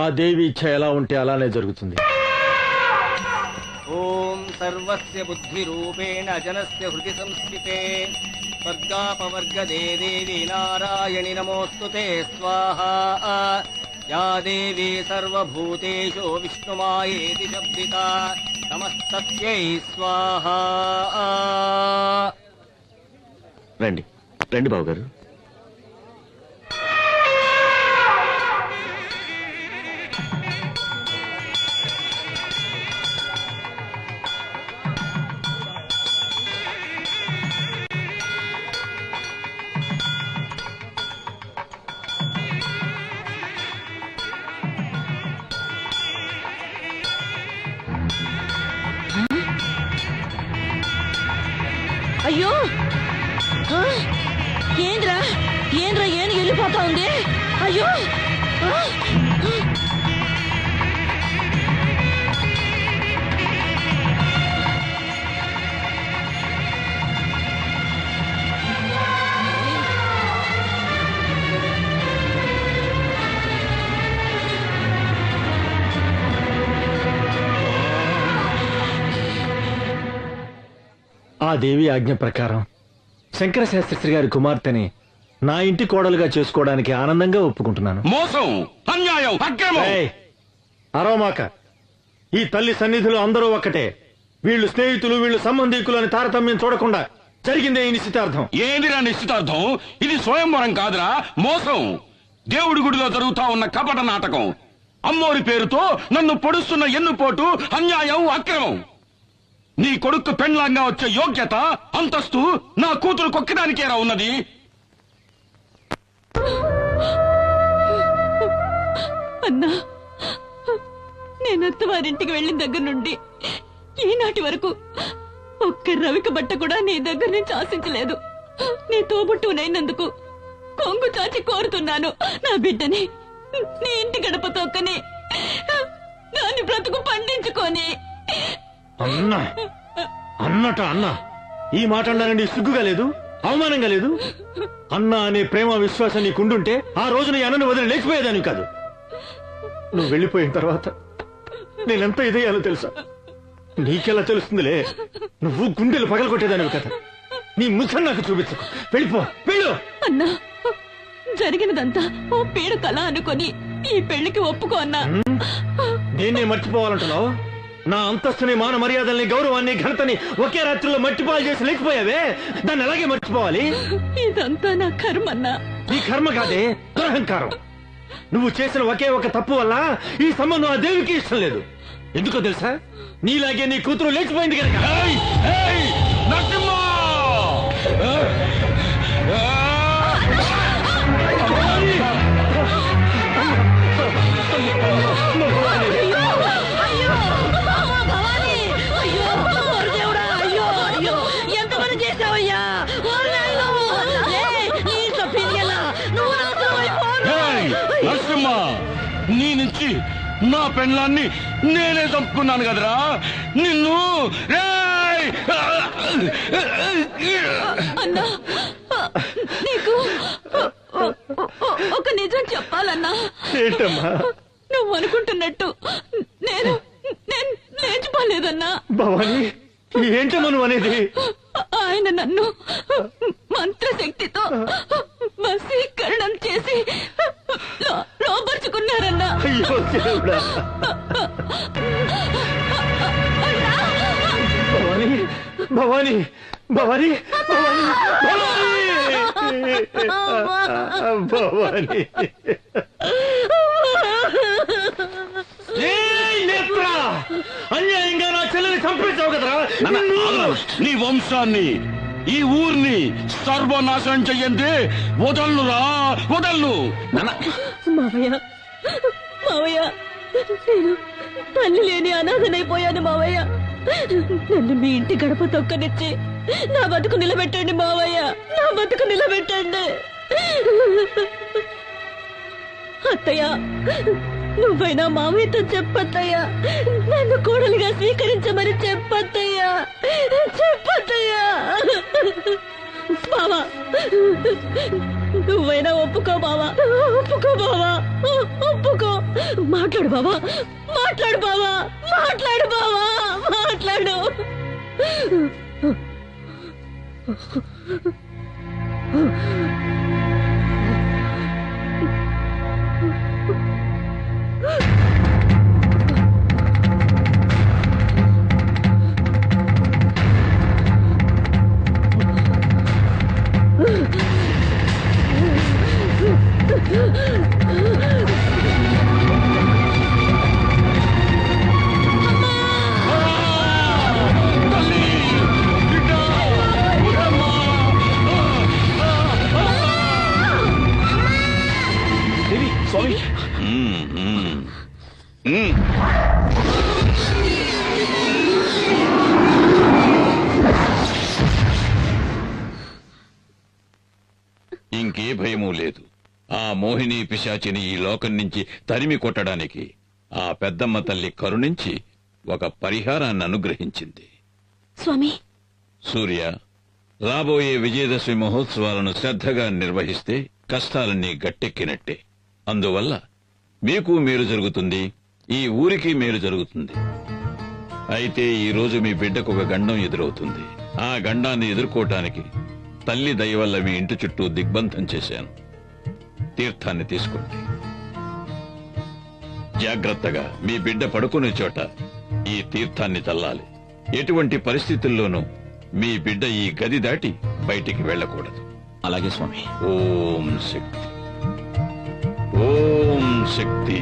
ఆ దేవి ఇచ్ఛ ఎలా ఉంటే అలానే జరుగుతుంది. ఓం సర్వస్య బుద్ధి రూపేణ జనస్య హృది సంస్థితే స్వర్గాపవర్గదే దేవి నారాయణి నమోస్తుతే స్వాహా. యా దేవీ సర్వభూతేషు విష్ణుమాయేతి శబ్దితా నమస్తస్యై స్వాహా. రండి రండి బాబు గారు. అయ్యో ఆ? ఏంద్రా ఏంద్రా ఏను వెళ్ళిపోతా ఉంది అయ్యో ఆ? ఆ దేవి ఆజ్ఞ ప్రకారం శంకర శాస్త్రి గారి కుమార్తెని నా ఇంటి కోడలుగా చేసుకోవడానికి ఆనందంగా ఒప్పుకుంటున్నాను. మోసం, అన్యాయం, అక్రమం. అరవమాక. ఈ తల్లి సన్నిధిలో అందరూ ఒక్కటే. వీళ్ళు స్నేహితులు, వీళ్ళు సంబంధీకులు అని తారతమ్యం చూడకుండా జరిగిందే ఈ నిశ్చితార్థం. ఏందిరా నిశ్చితార్థం? ఇది స్వయంవరం కాదురా, మోసం. దేవుడి గుడిలో జరుగుతా ఉన్న కపట నాటకం. అమ్మోరి పేరుతో నన్ను పొడుస్తున్న ఎన్నుపోటు, అన్యాయం, అక్రమం. నీ కొడుకు పెండ్లాంగా వచ్చే యోగ్యత, అంతస్తు నా కూతురు కొక్కడానికేరా ఉన్నది. అన్నా, నేను అత్తవారింటికి వెళ్ళిన దగ్గర నుండి ఈనాటి వరకు ఒక్క రవిక బట్ట కూడా నీ దగ్గర నుంచి ఆశించలేదు. నీ తోబుట్టునైనందుకు కొంగు చాచి కోరుతున్నాను. నా బిడ్డని నీ ఇంటి గడప తొక్కని దాని బ్రతుకు పండించుకొని. అన్నా అన్నట అన్నా, ఈ మాట అన్నానండి సిగ్గుగా లేదు, అవమానంగా లేదు? అన్నా అనే ప్రేమ విశ్వాసం నీకుండుంటే ఆ రోజున ఈ అన్నను వదిలి లేచిపోయేదాన్ని కాదు. నువ్వు వెళ్ళిపోయిన తర్వాత నేనెంత ఇదయ్యాలో తెలుసా? నీకెలా తెలుస్తుందిలే, నువ్వు గుండెలు పగలగొట్టేదానివి కదా. నీ ముఖం నాకు చూపించకు, వెళ్ళిపో, వెళ్ళు. అన్నా, జరిగినదంతా ఓ పీడ కళ అనుకొని ఈ పెళ్లికి ఒప్పుకో అన్నా. దేన్నే మర్చిపోవాలంటున్నావు? నా అంతస్తుని, మాన మర్యాదల్ని, గౌరవాన్ని, ఘనతని ఒకే రాత్రిలో మట్టిపాలు చేసి లేకపోయావే, దాన్ని అలాగే మర్చిపోవాలి. ఇదంతా నా కర్మన్నా. ఈ కర్మ కాదే, దురహంకారం. నువ్వు చేసిన ఒకే ఒక తప్పు వల్ల ఈ సంబంధం ఆ దేవికి ఇష్టం లేదు. ఎందుకో తెలుసా? నీలాగే నీ కూతురు లేచిపోయింది కనుక. నరసింహ, నీ నుంచి నా పెండ్లాన్ని నేనే చంపుకున్నాను కదరా నిన్ను. అన్నా, నీకు ఒక నిజం చెప్పాలన్నా. ఏంటమ్మా? నువ్వు అనుకుంటున్నట్టు నేను లేచిపోలేదన్నా. భవాని, ఏంటమ్మా నువ్వు అనేది? ఆయన నన్ను మంత్రశక్తితో వశీకరణం చేసి లోపరుచుకున్నారన్నా. అయ్యో దేవుడా. భవాని, భవాని, భవాని, భవాని, అన్యాయంగా నా చెల్లెని చంపేశావు కదరా. నీ వంశాన్ని, ఈ ఊరిని సర్వనాశనం చెయ్యండి. వదల్లురా, వదల్లు. మావయ్య, మావయ్య, నేను తల్లి లేని అనాథనైపోయాను మావయ్య. నన్ను మీ ఇంటి గడప తొక్కనిచ్చి నా బతుకు నిలబెట్టండి మావయ్య, నా బతుకు నిలబెట్టండి. అత్తయ్య, నువ్వైనా మావయ్యతో చెప్పత్తయ్యా, నన్ను కోడలిగా స్వీకరించమని చెప్పత్తయ్యా, చెప్పత్తయ్యా. బావా, నువ్వైనా ఒప్పుకో బావా, ఒప్పుకో బావా, ఒప్పుకో. మాట్లాడు బావా, మాట్లాడు బావా, మాట్లాడు బావా, మాట్లాడు. స్వామి, భయమూ లేదు. ఆ మోహిని పిశాచిని ఈ లోకం నుంచి తరిమి కొట్టడానికి ఆ పెద్దమ్మ తల్లి కరుణించి ఒక పరిహారాన్ని అనుగ్రహించింది. స్వామి, సూర్య, రాబోయే విజయదశమి మహోత్సవాలను శ్రద్ధగా నిర్వహిస్తే కష్టాలన్నీ గట్టెక్కినట్టే. అందువల్ల మీకు మేలు జరుగుతుంది, ఈ ఊరికి మేలు జరుగుతుంది. అయితే ఈ రోజు మీ బిడ్డకు ఒక గండం ఎదురవుతుంది. ఆ గండాన్ని ఎదుర్కోవటానికి తల్లి దయ వల్ల మీ ఇంటి చుట్టూ దిగ్బంధం చేశాను. తీర్థాన్ని తీసుకోండి. జాగ్రత్తగా మీ బిడ్డ పడుకునే చోట ఈ తీర్థాన్ని చల్లాలి. ఎటువంటి పరిస్థితుల్లోనూ మీ బిడ్డ ఈ గది దాటి బయటికి వెళ్ళకూడదు. అలాగే స్వామి. ఓం శక్తి, ఓం శక్తి.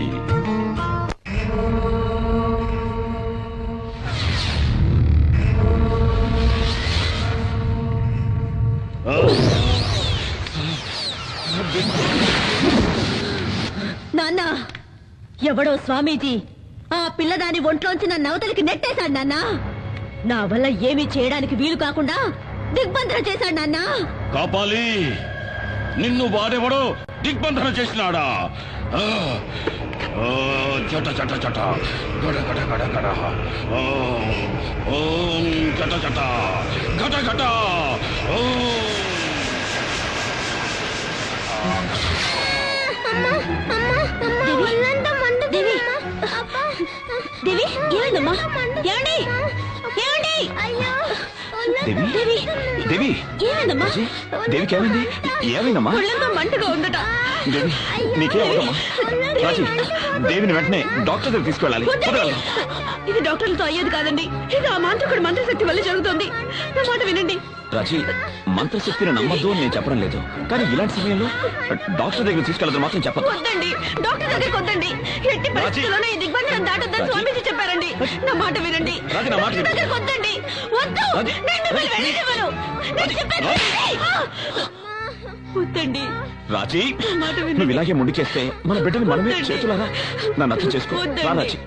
నాన్న, ఎవడో స్వామీజీ ఆ పిల్లదాని ఒంట్లోంచి నన్ను అవతలికి నెట్టేశాడు నాన్న. నా వల్ల ఏమీ చేయడానికి వీలు కాకుండా దిగ్బంధన చేశాడు నాన్న. కాపాలి, నిన్ను వాడెవడో దిగ్బంధన చేసినాడా? జట జట జట గడ గడ గడ గడ ఓం జట జట గట గట దేవి, దేవి, ఏమైందమ్మా? ఏమండి? ఏమండి? దేవి, దేవి, దేవి, ఏమైందమ్మా? దేవికి ఏమైంది? ఏమైందమ్మా? ఒళ్ళంతా మంటగా ఉందట. దేవి, నీకే అవుదమ్మా? రాజీ, దేవిని వెంటనే డాక్టర్ దగ్గర తీసుకెళ్ళాలి. వద్దండి. ఇది డాక్టర్లతో అయ్యేది కాదండి. ఇది ఆ మాంత్రికుడి మంత్రశక్తి వల్ల జరుగుతుంది. నా మాట వినండి. రాజీ, మంత్రశక్తిని నమ్మద్దు అని నేను చెప్పడం లేదు, కానీ ఇలాంటి సమయంలో డాక్టర్ దగ్గర తీసుకెళ్ళదు మాత్రం చెప్పదు. వద్దండి, డాక్టర్ దగ్గరికి వద్దండి. ఎట్టి పరిస్థితుల్లోనే ఈ దిగ్బంధనం దాటొద్దని స్వామీజీ చెప్పారండి. నా మాట వినండి. రాజీ, నా మాట డాక్టర్ దగ్గరికి వద్దండి. వద్దు, నేను మిమ్మల్ని వెళ్ళనివ్వను. నేను చెప్పేది వినండి. వద్దండి. రాజీ, మాట వినండి. నువ్వు ఇలాగే ముందుకేస్తే మన బిడ్డని మనమే చేతులారా నన్ను అర్థం చేసుకో. రా రాజీ,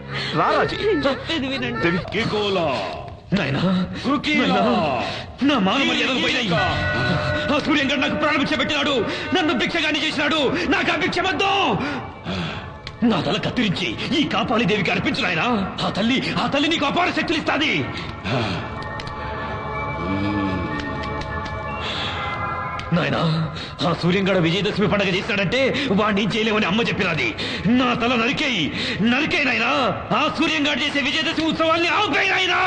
రా రాజీ. చెప్పేది వినండి. దేవి, కికోలా, నాయనా, రుకీలా, నా మాన మర్యాదలు పోయినాయి. ఆ సూర్యంగా నాకు ప్రాణభిక్ష పెట్టినాడు, నన్ను భిక్షగాన్ని చేసినాడు. నాకు ఆ భిక్ష వద్దు. నా తల కత్తిరించి ఈ కాపాలి దేవికి అర్పించు నాయనా. ఆ తల్లి నీకు అపార శక్తులు ఇస్తాది. నాయనా, ఆ సూర్యంగడ విజయదశమి పండుగ చేస్తాడంటే వాడిని ఏం చేయలేమని అమ్మ చెప్పినది. నా తల నరికేయి నాయనా. ఆ సూర్యంగాడు చేసే విజయదశమి ఉత్సవాల్ని ఆపేయి నాయనా.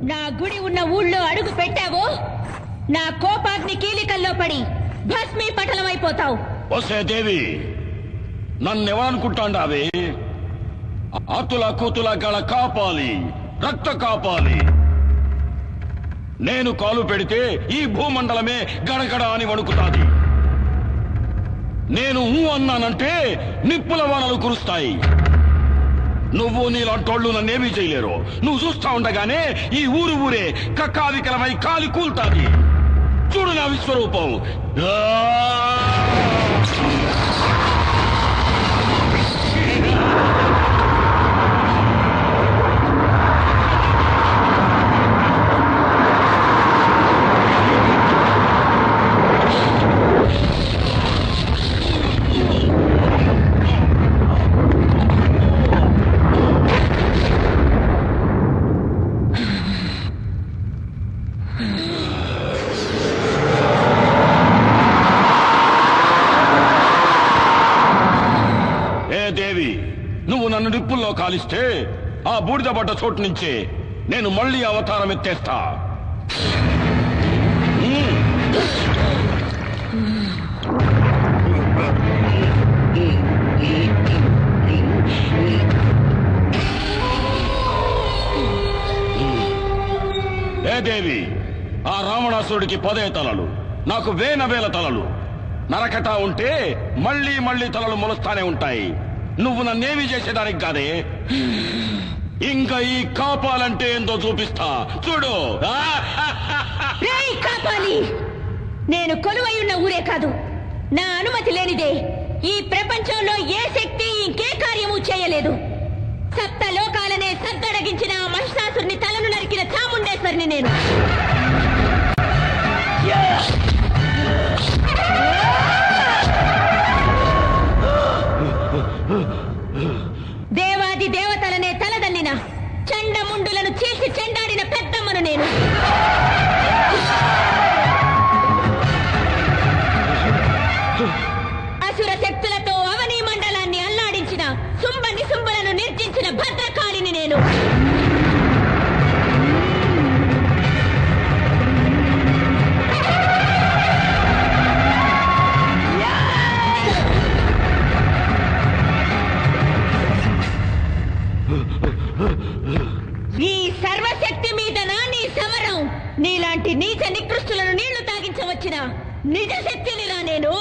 నా గుడి ఉన్న ఊళ్ళో అడుగు పెట్టావో నా కోపాగ్ని కీలికల్లో పడి భస్మీ పటలమైపోతావు. వసే దేవి, నన్నెవరనుకుంటాండావే? ఆతుల కూతుల గల కాపాలి, రక్త కాపాలి. నేను కాలు పెడితే ఈ భూమండలమే గడగడ అని వణుకుతాది. నేను అన్నానంటే నిప్పుల వానలు కురుస్తాయి. నువ్వు నీలాంటోళ్ళు నన్నేమీ చేయలేరు. నువ్వు చూస్తా ఉండగానే ఈ ఊరే కక్కావికలమై కాలి కూల్తాది. చూడు నా విశ్వరూపం. దేవి, నువ్వు నన్ను నిప్పుల్లో కాలిస్తే ఆ బూడిద పడ్డ చోటు నుంచే నేను మళ్ళీ అవతారం ఎత్తేస్తా. ఏ దేవి, ఆ రావణాసురుడికి 10 తలలు, నాకు వేల తలలు. నరకటా ఉంటే మళ్ళీ మళ్ళీ తలలు మొలుస్తానే ఉంటాయి. నువ్వు నన్నేమి చేసేదానికి కాదే. ఇంకా ఈ కాపాలంటే ఏందో చూపిస్తా చూడు. కాపాలి, నేను కొలువై ఉన్న ఊరే కాదు, నా అనుమతి లేనిదే ఈ ప్రపంచంలో ఏ శక్తి ఇంకే కార్యము చేయలేదు. 7 లోకాలనే సద్దడగించిన ఆ మహిషాసురుని తలను నరికిన చాముండేశ్వరిని నేను. దేవాది దేవతలనే తలదన్నిన చండముండులను చీల్చి చెండాడిన పెద్దమ్మను నేను. అసుర శక్తులతో అవనీ మండలాన్ని అల్లాడించిన శుంభ నిశుంభులను నిర్జించిన భద్రకాళిని నేను. ఈ సర్వశక్తి మీద నీ సమరం. నీలాంటి నీచ నికృష్టులను నీళ్లు తాగించవచ్చిన నిజ శక్తినిరా నేను.